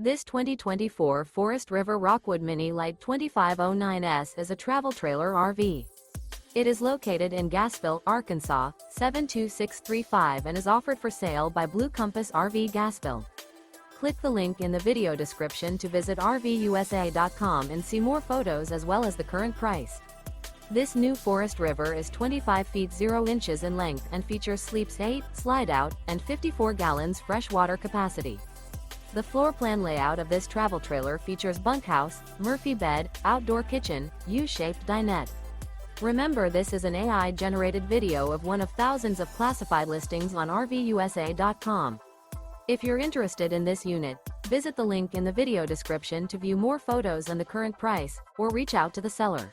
This 2024 Forest River Rockwood Mini Lite 2509S is a travel trailer RV. It is located in Gassville, Arkansas, 72635 and is offered for sale by Blue Compass RV Gassville. Click the link in the video description to visit RVUSA.com and see more photos as well as the current price. This new Forest River is 25 feet 0 inches in length and features sleeps 8, Slideout, and 54 gallons freshwater capacity. The floor plan layout of this travel trailer features bunkhouse, Murphy bed, outdoor kitchen, U-shaped dinette. Remember, this is an AI-generated video of one of thousands of classified listings on RVUSA.com. If you're interested in this unit, visit the link in the video description to view more photos and the current price, or reach out to the seller.